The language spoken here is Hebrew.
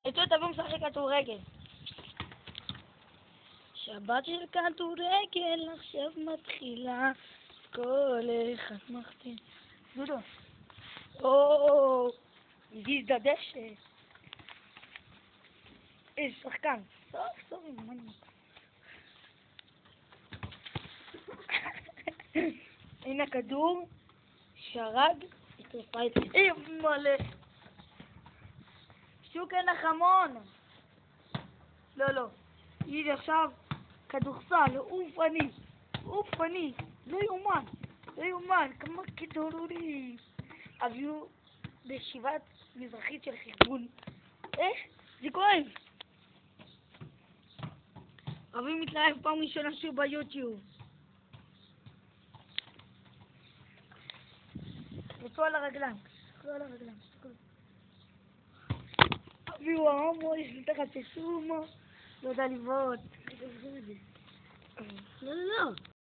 אצלו תבוא משחק כדורגל. שבת של כדורגל עכשיו מתחילה, כל אחד מחתים. דודו. או, הזיז את הדשא. איזה שחקן. סוף, מה אני... הנה הכדור, שרג, התרפה את... מלא. שוקן החמון. לא. הנה עכשיו כדורסל, אופני. לא יאומן, כמה כדורים. הביאו בישיבת מזרחית של חיגון. זה כואב. אבי מתלהב פעם ראשונה שהוא ביוטיוב. תסתכלו על הרגליים. אבי הוא ההומו, יש לי תחת שסומו. לא יודע לבעוט. לא.